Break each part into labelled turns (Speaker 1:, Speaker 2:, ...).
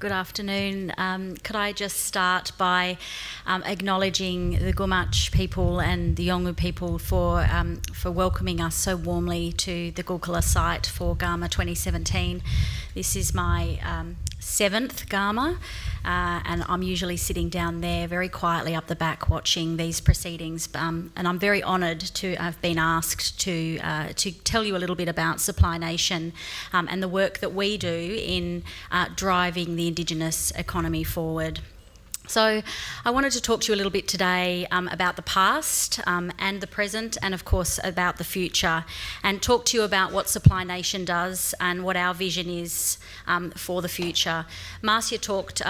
Speaker 1: Good afternoon. Could I just start by acknowledging the Gumatj people and the Yolngu people for welcoming us so warmly to the Gulkula site for Garma 2017. This is my seventh Garma, and I'm usually sitting down there very quietly up the back watching these proceedings, and I'm very honoured to have been asked to tell you a little bit about Supply Nation and the work that we do in driving the Indigenous economy forward. So I wanted to talk to you a little bit today about the past and the present, and of course about the future, and talk to you about what Supply Nation does and what our vision is for the future. Marcia talked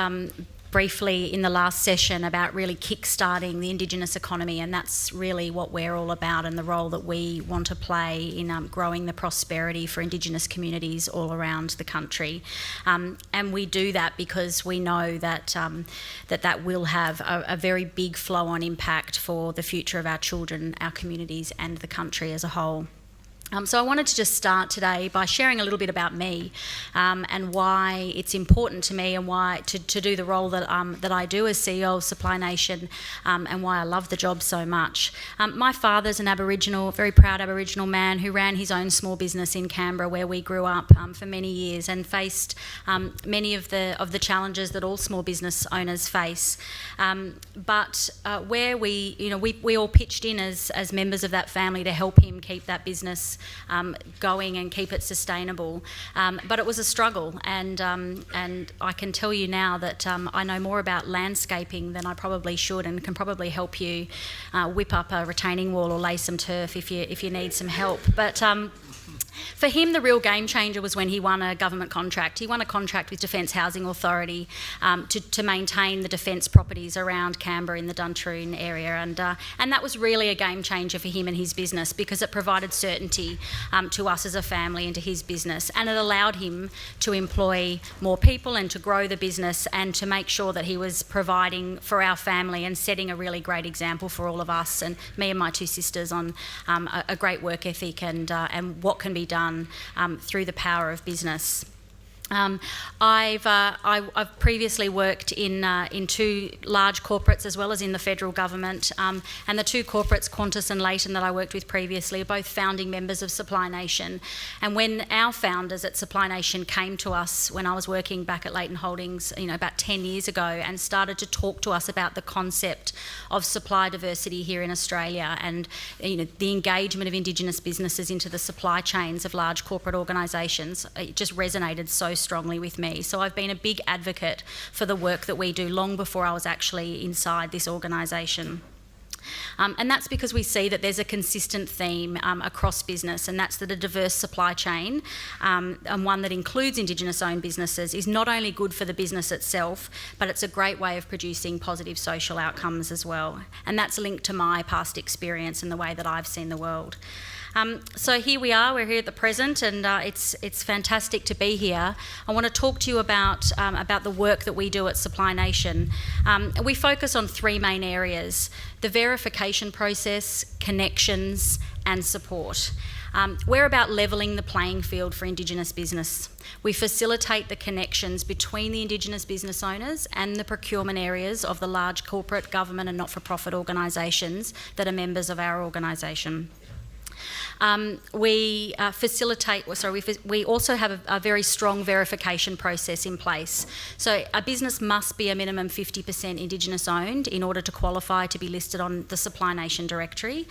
Speaker 1: briefly in the last session about really kick-starting the Indigenous economy, and that's really what we're all about and the role that we want to play in growing the prosperity for Indigenous communities all around the country. And we do that because we know that that will have a very big flow-on impact for the future of our children, our communities and the country as a whole. So I wanted to just start today by sharing a little bit about me and why it's important to me and why to do the role that I do as CEO of Supply Nation and why I love the job so much. My father's an Aboriginal, very proud Aboriginal man who ran his own small business in Canberra where we grew up for many years and faced many of the challenges that all small business owners face. But where we all pitched in as members of that family to help him keep that business going and keep it sustainable, but it was a struggle, and I can tell you now that I know more about landscaping than I probably should, and can probably help you whip up a retaining wall or lay some turf if you need some help. But for him, the real game changer was when he won a government contract. He won a contract with Defence Housing Authority to maintain the defence properties around Canberra in the Duntroon area, and that was really a game changer for him and his business because it provided certainty to us as a family and to his business, and it allowed him to employ more people and to grow the business and to make sure that he was providing for our family and setting a really great example for all of us and me and my two sisters on a great work ethic and what can be done through the power of business. I've previously worked in two large corporates as well as in the federal government, and the two corporates, Qantas and Leighton, that I worked with previously are both founding members of Supply Nation. And when our founders at Supply Nation came to us when I was working back at Leighton Holdings, about 10 years ago, and started to talk to us about the concept of supply diversity here in Australia and the engagement of Indigenous businesses into the supply chains of large corporate organisations, it just resonated so strongly with me. So I've been a big advocate for the work that we do long before I was actually inside this organisation. And that's because we see that there's a consistent theme across business, and that's that a diverse supply chain and one that includes Indigenous-owned businesses is not only good for the business itself, but it's a great way of producing positive social outcomes as well. And that's linked to my past experience and the way that I've seen the world. So here we are, we're here at the present, and it's fantastic to be here. I want to talk to you about the work that we do at Supply Nation. We focus on three main areas: the verification process, connections and support. We're about levelling the playing field for Indigenous business. We facilitate the connections between the Indigenous business owners and the procurement areas of the large corporate, government and not-for-profit organisations that are members of our organisation. We also have a very strong verification process in place. So a business must be a minimum 50% Indigenous owned in order to qualify to be listed on the Supply Nation directory.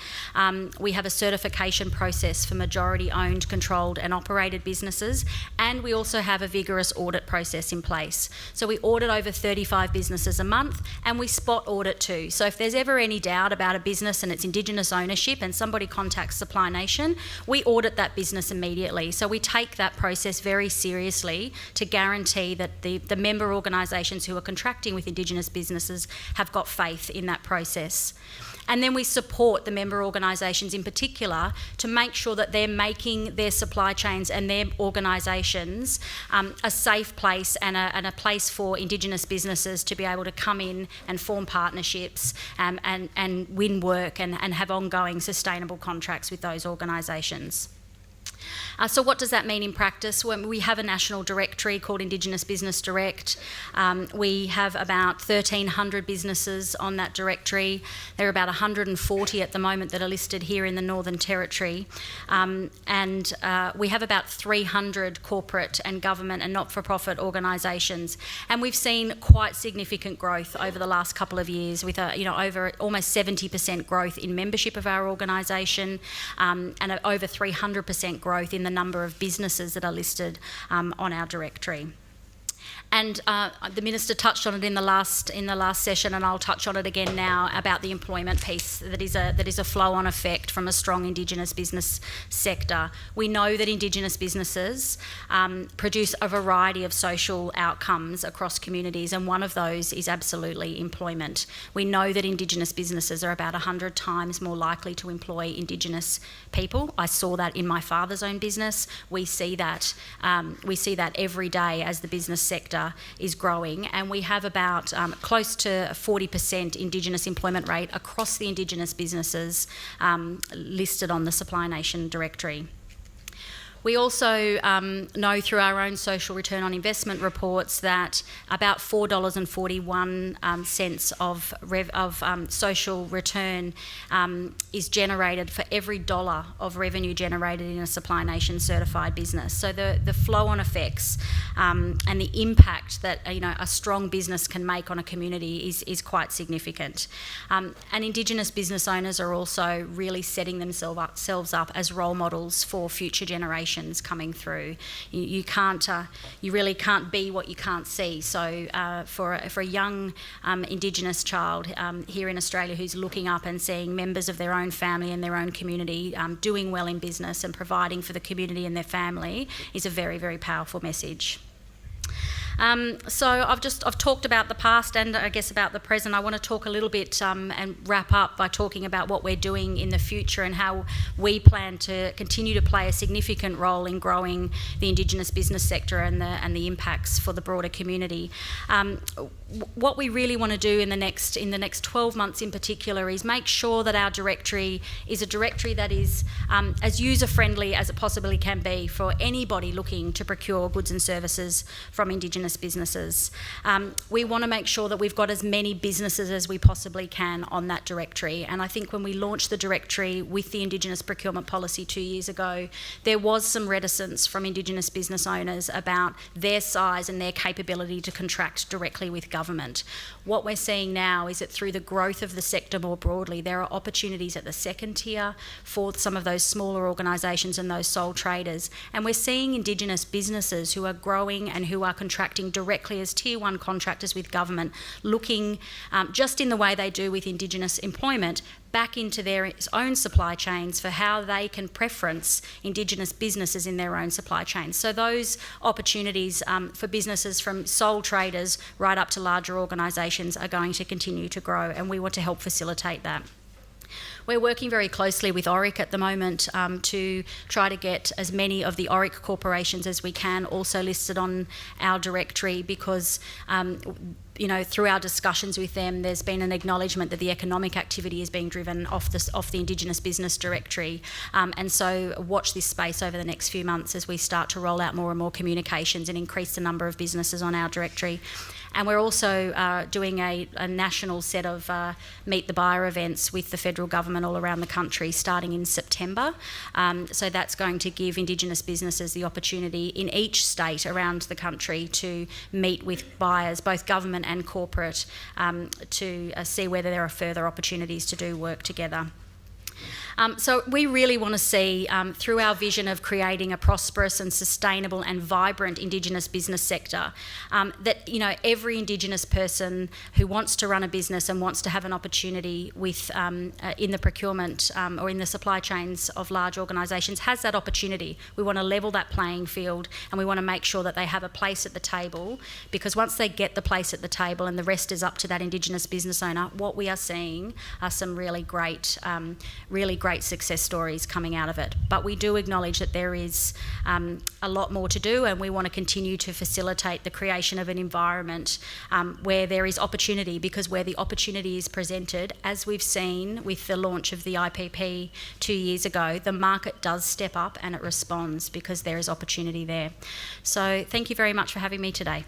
Speaker 1: We have a certification process for majority owned, controlled and operated businesses, and we also have a vigorous audit process in place. So we audit over 35 businesses a month, and we spot audit too. So if there's ever any doubt about a business and its Indigenous ownership and somebody contacts Supply Nation, we audit that business immediately. So we take that process very seriously to guarantee that the member organisations who are contracting with Indigenous businesses have got faith in that process. And then we support the member organisations in particular to make sure that they're making their supply chains and their organisations a safe place and a place for Indigenous businesses to be able to come in and form partnerships and win work and have ongoing sustainable contracts with those organisations. So what does that mean in practice? Well, we have a national directory called Indigenous Business Direct. We have about 1,300 businesses on that directory. There are about 140 at the moment that are listed here in the Northern Territory. And we have about 300 corporate and government and not-for-profit organisations. And we've seen quite significant growth over the last couple of years with over almost 70% growth in membership of our organisation and over 300% growth in the number of businesses that are listed on our directory. And the Minister touched on it in the last session, and I'll touch on it again now about the employment piece. That is a flow-on effect from a strong Indigenous business sector. We know that Indigenous businesses produce a variety of social outcomes across communities, and one of those is absolutely employment. We know that Indigenous businesses are about 100 times more likely to employ Indigenous people. I saw that in my father's own business. We see that every day as the business sector is growing, and we have about close to 40% Indigenous employment rate across the Indigenous businesses listed on the Supply Nation directory. We also know through our own social return on investment reports that about $4.41 of social return is generated for every dollar of revenue generated in a Supply Nation certified business. So the flow-on effects and the impact that a strong business can make on a community is quite significant. And Indigenous business owners are also really setting themselves up as role models for future generations coming through. You really can't be what you can't see. So for a young Indigenous child here in Australia who's looking up and seeing members of their own family and their own community doing well in business and providing for the community and their family is a very, very powerful message. So I've talked about the past and I guess about the present. I want to talk a little bit and wrap up by talking about what we're doing in the future and how we plan to continue to play a significant role in growing the Indigenous business sector and the impacts for the broader community. What we really want to do in the next 12 months in particular is make sure that our directory is a directory that is as user-friendly as it possibly can be for anybody looking to procure goods and services from Indigenous businesses. We want to make sure that we've got as many businesses as we possibly can on that directory, and I think when we launched the directory with the Indigenous procurement policy 2 years ago, there was some reticence from Indigenous business owners about their size and their capability to contract directly with government. What we're seeing now is that through the growth of the sector more broadly, there are opportunities at the second tier for some of those smaller organisations and those sole traders, and we're seeing Indigenous businesses who are growing and who are contracting directly as tier 1 contractors with government, looking just in the way they do with Indigenous employment back into their own supply chains for how they can preference Indigenous businesses in their own supply chains. So those opportunities for businesses from sole traders right up to larger organisations are going to continue to grow, and we want to help facilitate that. We're working very closely with ORIC at the moment to try to get as many of the ORIC corporations as we can also listed on our directory because through our discussions with them, there's been an acknowledgement that the economic activity is being driven off the Indigenous business directory. And so watch this space over the next few months as we start to roll out more and more communications and increase the number of businesses on our directory. And we're also doing a national set of Meet the Buyer events with the federal government all around the country starting in September. So that's going to give Indigenous businesses the opportunity in each state around the country to meet with buyers, both government and corporate, to see whether there are further opportunities to do work together. So we really want to see, through our vision of creating a prosperous and sustainable and vibrant Indigenous business sector, that every Indigenous person who wants to run a business and wants to have an opportunity with in the procurement or in the supply chains of large organisations has that opportunity. We want to level that playing field, and we want to make sure that they have a place at the table, because once they get the place at the table and the rest is up to that Indigenous business owner, what we are seeing are some really great great success stories coming out of it. But we do acknowledge that there is a lot more to do, and we want to continue to facilitate the creation of an environment where there is opportunity, because where the opportunity is presented, as we've seen with the launch of the IPP 2 years ago, the market does step up and it responds because there is opportunity there. So thank you very much for having me today.